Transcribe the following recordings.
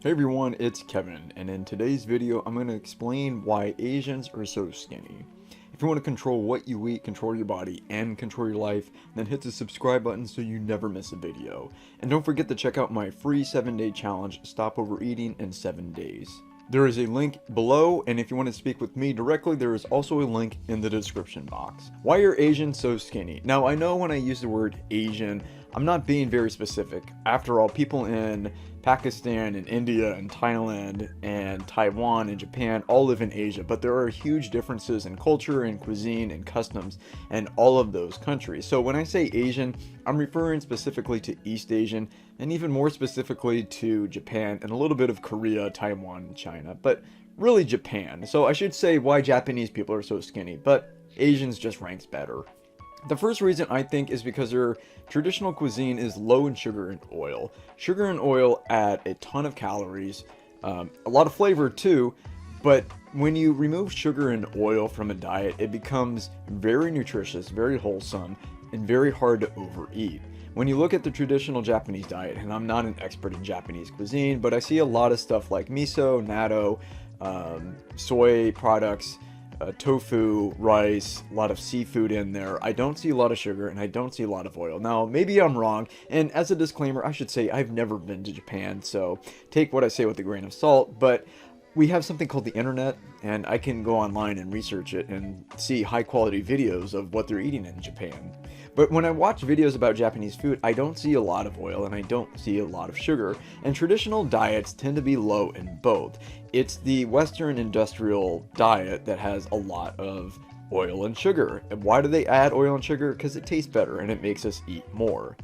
Hey everyone, it's Kevin, and in today's video I'm going to explain why Asians are so skinny. If you want to control what you eat, control your body, and control your life, then hit the subscribe button so you never miss a video. And don't forget to check out my free 7-day challenge, Stop Overeating in 7 days. There is a link below, and if you want to speak with me directly, there is also a link in the description box. Why are Asians so skinny? Now, I know when I use the word Asian, I'm not being very specific. After all, people in Pakistan and India and Thailand and Taiwan and Japan all live in Asia, but there are huge differences in culture and cuisine and customs in all of those countries. So when I say Asian, I'm referring specifically to East Asian and even more specifically to Japan and a little bit of Korea, Taiwan, and China, but really Japan. So I should say why Japanese people are so skinny, but Asians just ranks better. The first reason I think is because their traditional cuisine is low in sugar and oil. Sugar and oil add a ton of calories, a lot of flavor too, but when you remove sugar and oil from a diet, it becomes very nutritious, very wholesome, and very hard to overeat. When you look at the traditional Japanese diet, and I'm not an expert in Japanese cuisine, but I see a lot of stuff like miso, natto, soy products, tofu, rice, a lot of seafood in there. I don't see a lot of sugar and I don't see a lot of oil. Now, maybe I'm wrong, and as a disclaimer, I should say I've never been to Japan, so take what I say with a grain of salt, but we have something called the internet, and I can go online and research it and see high quality videos of what they're eating in Japan. But when I watch videos about Japanese food, I don't see a lot of oil and I don't see a lot of sugar, and traditional diets tend to be low in both. It's the Western industrial diet that has a lot of oil and sugar. And why do they add oil and sugar? Because it tastes better and it makes us eat more.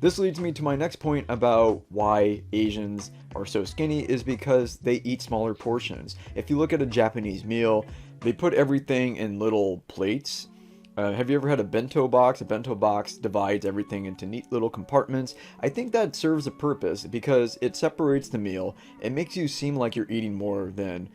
This leads me to my next point about why Asians are so skinny is because they eat smaller portions. If you look at a Japanese meal, they put everything in little plates. Have you ever had a bento box? A bento box divides everything into neat little compartments. I think that serves a purpose because it separates the meal. It makes you seem like you're eating more than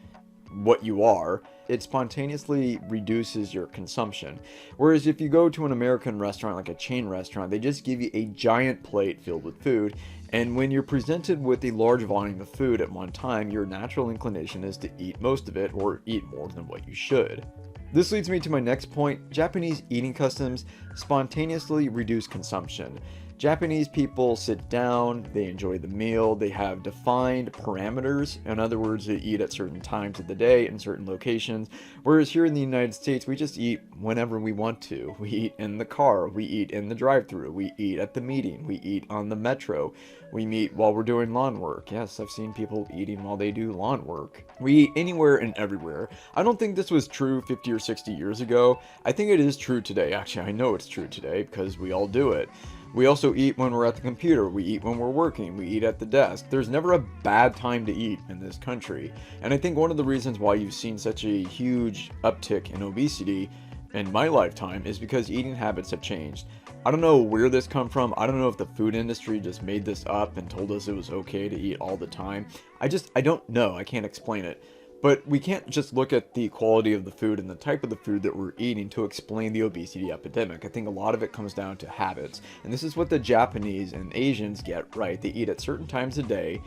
what you are. It spontaneously reduces your consumption. Whereas if you go to an American restaurant, like a chain restaurant, they just give you a giant plate filled with food. And when you're presented with a large volume of food at one time, your natural inclination is to eat most of it or eat more than what you should. This leads me to my next point. Japanese eating customs spontaneously reduce consumption. Japanese people sit down, they enjoy the meal, they have defined parameters. In other words, they eat at certain times of the day in certain locations. Whereas here in the United States, we just eat whenever we want to. We eat in the car, we eat in the drive-thru, we eat at the meeting, we eat on the metro, we eat while we're doing lawn work. Yes, I've seen people eating while they do lawn work. We eat anywhere and everywhere. I don't think this was true 50 or 60 years ago. I think it is true today. Actually, I know it's true today because we all do it. We also eat when we're at the computer, we eat when we're working, we eat at the desk. There's never a bad time to eat in this country. And I think one of the reasons why you've seen such a huge uptick in obesity in my lifetime is because eating habits have changed. I don't know where this come from. I don't know if the food industry just made this up and told us it was okay to eat all the time. I don't know. I can't explain it. But we can't just look at the quality of the food and the type of the food that we're eating to explain the obesity epidemic. I think a lot of it comes down to habits. And this is what the Japanese and Asians get right. They eat at certain times of day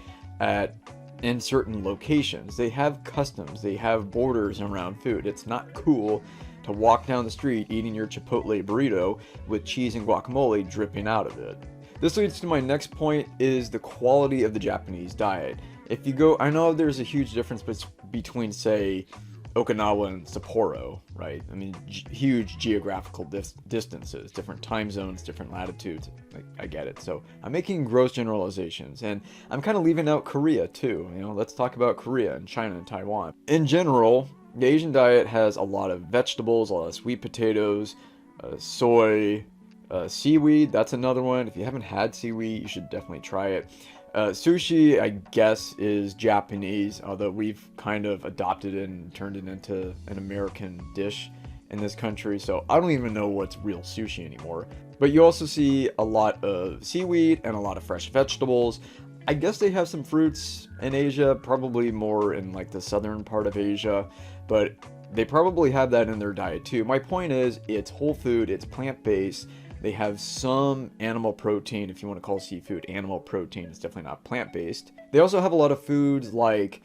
in certain locations. They have customs. They have borders around food. It's not cool to walk down the street eating your Chipotle burrito with cheese and guacamole dripping out of it. This leads to my next point is the quality of the Japanese diet. If you go, I know there's a huge difference between, say, Okinawa and Sapporo, right? I mean, huge geographical distances, different time zones, different latitudes. I get it. So I'm making gross generalizations, and I'm kind of leaving out Korea too. You know, let's talk about Korea and China and Taiwan. In general, the Asian diet has a lot of vegetables, a lot of sweet potatoes, soy, seaweed. That's another one. If you haven't had seaweed, you should definitely try it. Sushi, I guess, is Japanese, although we've kind of adopted it and turned it into an American dish in this country, so I don't even know what's real sushi anymore. But you also see a lot of seaweed and a lot of fresh vegetables. I guess they have some fruits in Asia, probably more in like the southern part of Asia, but they probably have that in their diet too. My point is, it's whole food, it's plant-based, They have some animal protein, if you want to call seafood animal protein. It's definitely not plant-based. They also have a lot of foods like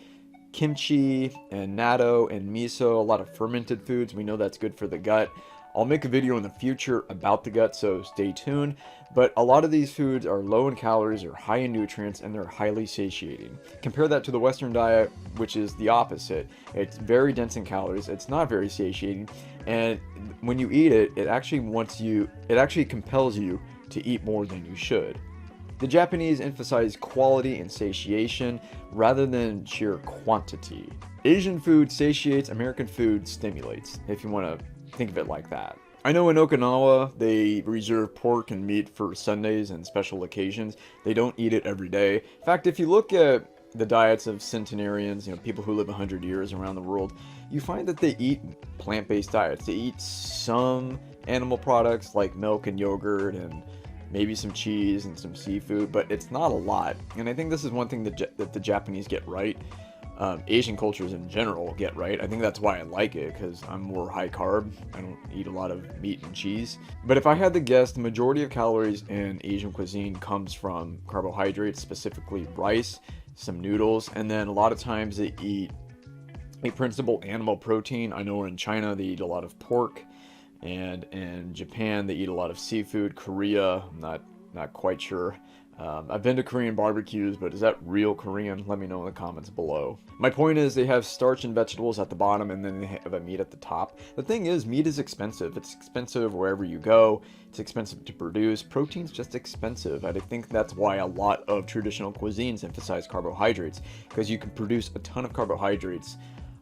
kimchi and natto and miso, a lot of fermented foods. We know that's good for the gut. I'll make a video in the future about the gut, so stay tuned. But a lot of these foods are low in calories, are high in nutrients, and they're highly satiating. Compare that to the Western diet, which is the opposite. It's very dense in calories, it's not very satiating, and when you eat it, it actually compels you to eat more than you should. The Japanese emphasize quality and satiation rather than sheer quantity. Asian food satiates, American food stimulates, if you want to think of it like that. I know in Okinawa, they reserve pork and meat for Sundays and special occasions. They don't eat it every day. In fact, if you look at the diets of centenarians, people who live 100 years around the world, you find that they eat plant-based diets. They eat some animal products like milk and yogurt and maybe some cheese and some seafood, but it's not a lot. And I think this is one thing that the Japanese get right. Asian cultures in general get right. I think that's why I like it, because I'm more high carb. I don't eat a lot of meat and cheese. But if I had to guess, the majority of calories in Asian cuisine comes from carbohydrates, specifically rice, some noodles, and then a lot of times they eat a principal animal protein. I know in China they eat a lot of pork, and in Japan they eat a lot of seafood. Korea, I'm not quite sure. I've been to Korean barbecues, but is that real Korean? Let me know in the comments below. My point is, they have starch and vegetables at the bottom, and then they have a meat at the top. The thing is, meat is expensive. It's expensive wherever you go. It's expensive to produce. Protein's just expensive. I think that's why a lot of traditional cuisines emphasize carbohydrates, because you can produce a ton of carbohydrates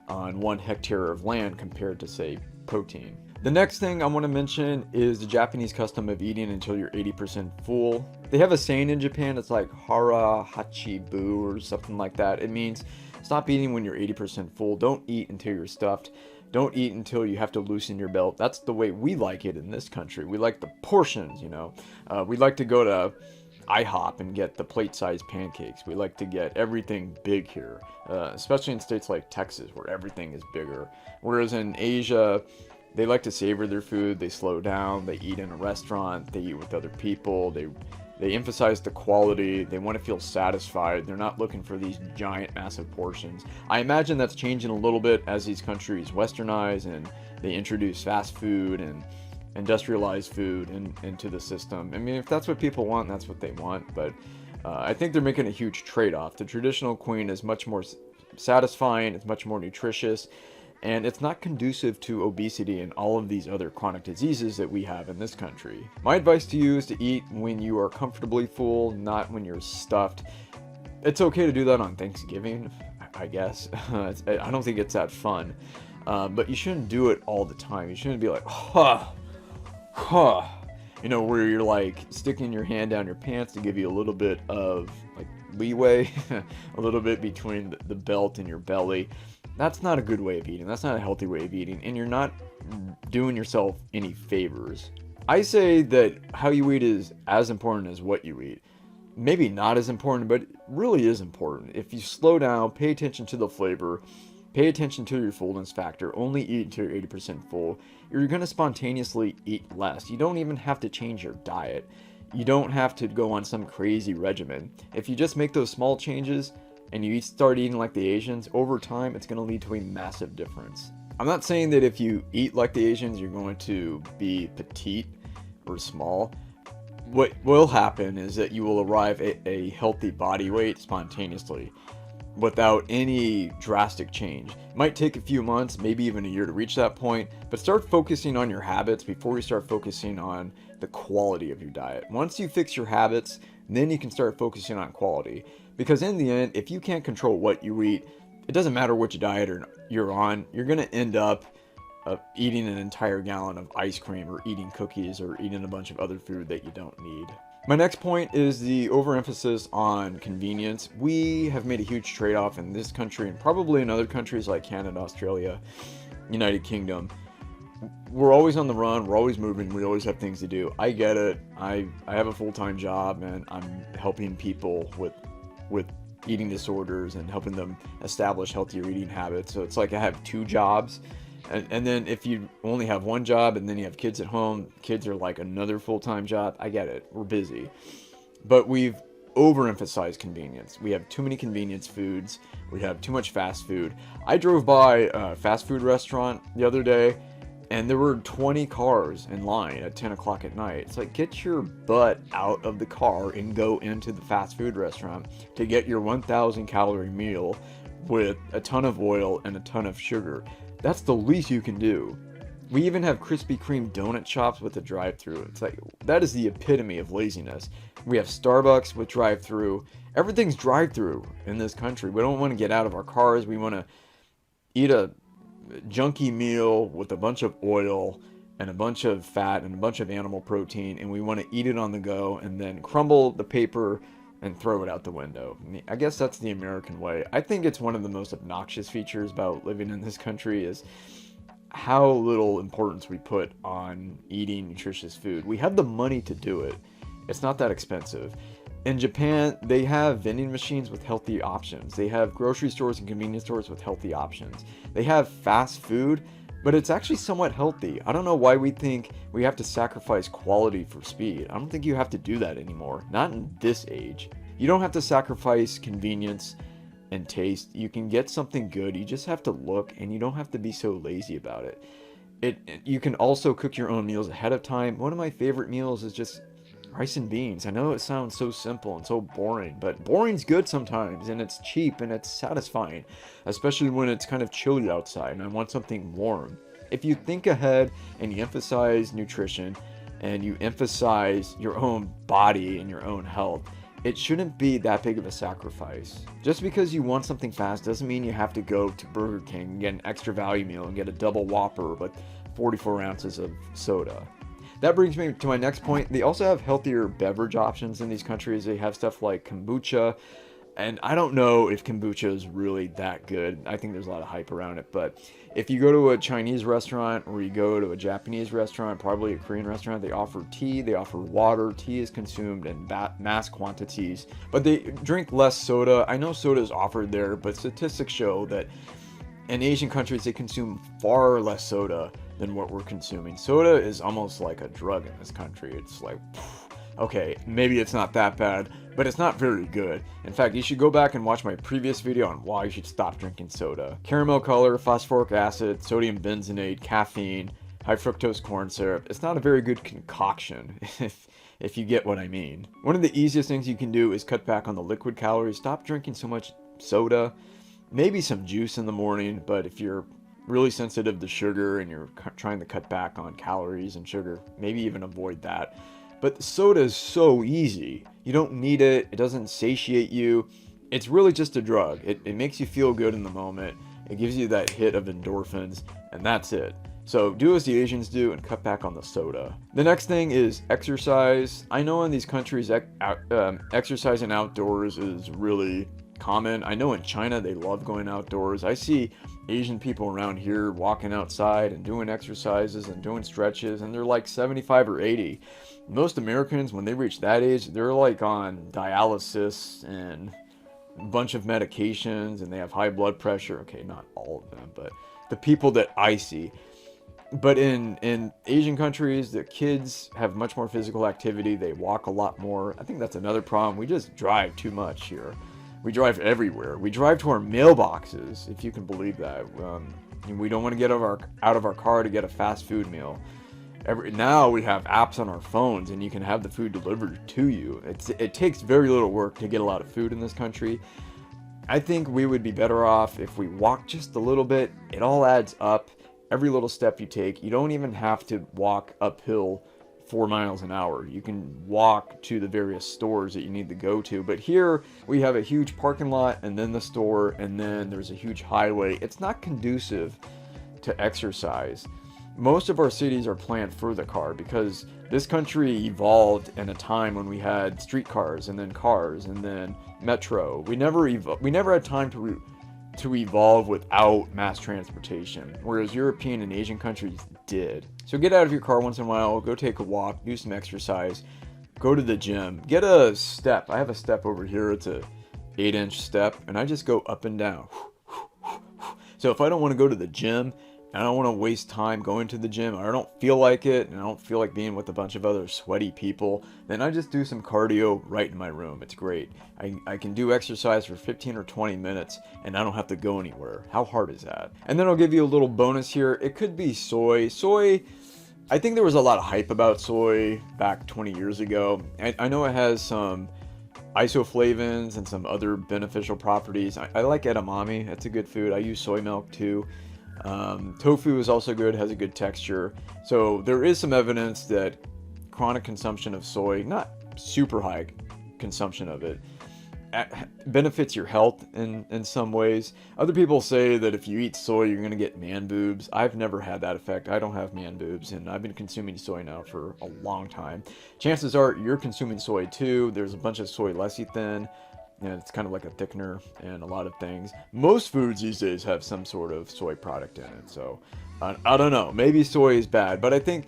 on 1 hectare of land compared to, say, protein. The next thing I want to mention is the Japanese custom of eating until you're 80% full. They have a saying in Japan, it's like hara hachibu or something like that. It means stop eating when you're 80% full. Don't eat until you're stuffed. Don't eat until you have to loosen your belt. That's the way we like it in this country. We like the portions, we like to go to IHOP and get the plate-sized pancakes. We like to get everything big here, especially in states like Texas where everything is bigger. Whereas in Asia, they like to savor their food, they slow down, they eat in a restaurant, they eat with other people, they emphasize the quality, they want to feel satisfied, they're not looking for these giant, massive portions. I imagine that's changing a little bit as these countries westernize and they introduce fast food and industrialized food into the system. I mean, if that's what people want, that's what they want, but I think they're making a huge trade-off. The traditional cuisine is much more satisfying, it's much more nutritious, and it's not conducive to obesity and all of these other chronic diseases that we have in this country. My advice to you is to eat when you are comfortably full, not when you're stuffed. It's okay to do that on Thanksgiving, I guess. I don't think it's that fun. But you shouldn't do it all the time. You shouldn't be like, where you're like sticking your hand down your pants to give you a little bit of like leeway, a little bit between the belt and your belly. That's not a good way of eating. That's not a healthy way of eating, and you're not doing yourself any favors. I say that how you eat is as important as what you eat. Maybe not as important, but it really is important. If you slow down, pay attention to the flavor, pay attention to your fullness factor, only eat until you're 80% full, you're going to spontaneously eat less. You don't even have to change your diet. You don't have to go on some crazy regimen. If you just make those small changes, and you start eating like the Asians, over time, it's going to lead to a massive difference. I'm not saying that if you eat like the Asians, you're going to be petite or small. What will happen is that you will arrive at a healthy body weight spontaneously without any drastic change. It might take a few months, maybe even a year to reach that point, but start focusing on your habits before you start focusing on the quality of your diet. Once you fix your habits, then you can start focusing on quality. Because in the end, if you can't control what you eat, it doesn't matter which diet you're on, you're going to end up eating an entire gallon of ice cream or eating cookies or eating a bunch of other food that you don't need. My next point is the overemphasis on convenience. We have made a huge trade-off in this country and probably in other countries like Canada, Australia, United Kingdom. We're always on the run, we're always moving, we always have things to do. I get it. I have a full-time job and I'm helping people with eating disorders and helping them establish healthier eating habits. So it's like I have 2 jobs And then if you only have one job and then you have kids at home, kids are like another full-time job. I get it. We're busy. But we've overemphasized convenience. We have too many convenience foods. We have too much fast food. I drove by a fast food restaurant the other day, and there were 20 cars in line at 10 o'clock at night. It's like, get your butt out of the car and go into the fast food restaurant to get your 1,000 calorie meal with a ton of oil and a ton of sugar. That's the least you can do. We even have Krispy Kreme donut shops with a drive-thru. It's like, that is the epitome of laziness. We have Starbucks with drive-thru. Everything's drive-thru in this country. We don't want to get out of our cars. We want to eat a junky meal with a bunch of oil and a bunch of fat and a bunch of animal protein, and we want to eat it on the go and then crumble the paper and throw it out the window. I guess that's the American way. I think it's one of the most obnoxious features about living in this country is how little importance we put on eating nutritious food. We have the money to do it. It's not that expensive. In Japan, they have vending machines with healthy options. They have grocery stores and convenience stores with healthy options. They have fast food, but it's actually somewhat healthy. I don't know why we think we have to sacrifice quality for speed. I don't think you have to do that anymore. Not in this age. You don't have to sacrifice convenience and taste. You can get something good. You just have to look, and you don't have to be so lazy about it. You can also cook your own meals ahead of time. One of my favorite meals is just rice and beans. I know it sounds so simple and so boring, but boring's good sometimes, and it's cheap and it's satisfying, especially when it's kind of chilly outside and I want something warm. If you think ahead and you emphasize nutrition and you emphasize your own body and your own health, it shouldn't be that big of a sacrifice. Just because you want something fast doesn't mean you have to go to Burger King and get an extra value meal and get a double Whopper with 44 ounces of soda. That brings me to my next point. They also have healthier beverage options in these countries. They have stuff like kombucha, and I don't know if kombucha is really that good. I think there's a lot of hype around it, but if you go to a Chinese restaurant or you go to a Japanese restaurant, probably a Korean restaurant, they offer tea, they offer water. Tea is consumed in mass quantities, but they drink less soda. I know soda is offered there, but statistics show that in Asian countries, they consume far less soda than what we're consuming. Soda is almost like a drug in this country. It's like, okay, maybe it's not that bad, but it's not very good. In fact, you should go back and watch my previous video on why you should stop drinking soda. Caramel color, phosphoric acid, sodium benzenate, caffeine, high fructose corn syrup. It's not a very good concoction, if you get what I mean. One of the easiest things you can do is cut back on the liquid calories. Stop drinking so much soda. Maybe some juice in the morning, but if you're really sensitive to sugar and you're trying to cut back on calories and sugar, maybe even avoid that. But soda is so easy. You don't need it. It doesn't satiate you. It's really just a drug. It makes you feel good in the moment. It gives you that hit of endorphins, and that's it. So do as the Asians do and cut back on the soda. The next thing is exercise. I know in these countries, exercising outdoors is really common. I know in China they love going outdoors. I see Asian people around here walking outside and doing exercises and doing stretches, and they're like 75 or 80. Most Americans, when they reach that age, they're like on dialysis and a bunch of medications, and they have high blood pressure. Okay, not all of them, but the people that I see. But in Asian countries, the kids have much more physical activity. They walk a lot more. I think that's another problem. We just drive too much here. We drive everywhere. We drive to our mailboxes, if you can believe that. And we don't want to get out of our car to get a fast food meal. Now we have apps on our phones, and you can have the food delivered to you. It takes very little work to get a lot of food in this country. I think we would be better off if we walk just a little bit. It all adds up. Every little step you take, you don't even have to walk uphill 4 miles an hour. You can walk to the various stores that you need to go to. But here we have a huge parking lot, and then the store, and then there's a huge highway. It's not conducive to exercise. Most of our cities are planned for the car because this country evolved in a time when we had streetcars and then cars and then metro. We never had time to evolve without mass transportation, whereas European and Asian countries did. So get out of your car once in a while, go take a walk, do some exercise, go to the gym, get a step. I have a step over here. It's a 8-inch step, and I just go up and down. So if I don't want to go to the gym and I don't want to waste time going to the gym, or I don't feel like it, and I don't feel like being with a bunch of other sweaty people, then I just do some cardio right in my room. It's great. I can do exercise for 15 or 20 minutes, and I don't have to go anywhere. How hard is that? And then I'll give you a little bonus here. It could be soy. Soy, I think there was a lot of hype about soy back 20 years ago. I know it has some isoflavins and some other beneficial properties. I like edamame. That's a good food. I use soy milk too. Tofu is also good, has a good texture. So there is some evidence that chronic consumption of soy, not super high consumption of it, benefits your health in some ways. Other people say that if you eat soy, you're going to get man boobs. I've never had that effect. I don't have man boobs, and I've been consuming soy now for a long time. Chances are you're consuming soy too. There's a bunch of soy lecithin, and it's kind of like a thickener and a lot of things. Most foods these days have some sort of soy product in it. So I don't know. Maybe soy is bad, but I think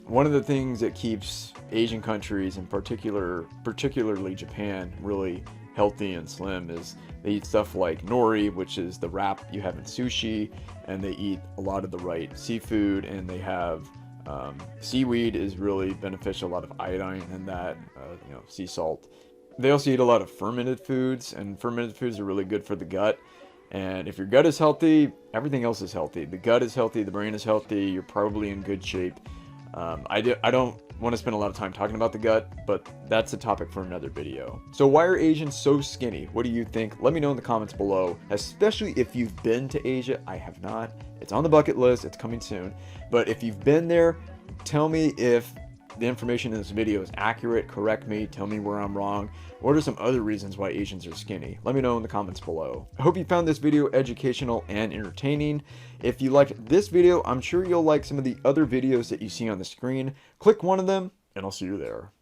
one of the things that keeps Asian countries, in particularly Japan, really healthy and slim is they eat stuff like nori, which is the wrap you have in sushi, and they eat a lot of the right seafood, and they have seaweed is really beneficial, a lot of iodine in that, sea salt. They also eat a lot of fermented foods, and fermented foods are really good for the gut. And if your gut is healthy, everything else is healthy. The gut is healthy, the brain is healthy, you're probably in good shape. I don't want to spend a lot of time talking about the gut, but that's a topic for another video. So why are Asians so skinny? What do you think? Let me know in the comments below, especially if you've been to Asia. I have not. It's on the bucket list. It's coming soon. But if you've been there, tell me if the information in this video is accurate. Correct me. Tell me where I'm wrong. What are some other reasons why Asians are skinny? Let me know in the comments below. I hope you found this video educational and entertaining. If you liked this video, I'm sure you'll like some of the other videos that you see on the screen. Click one of them, and I'll see you there.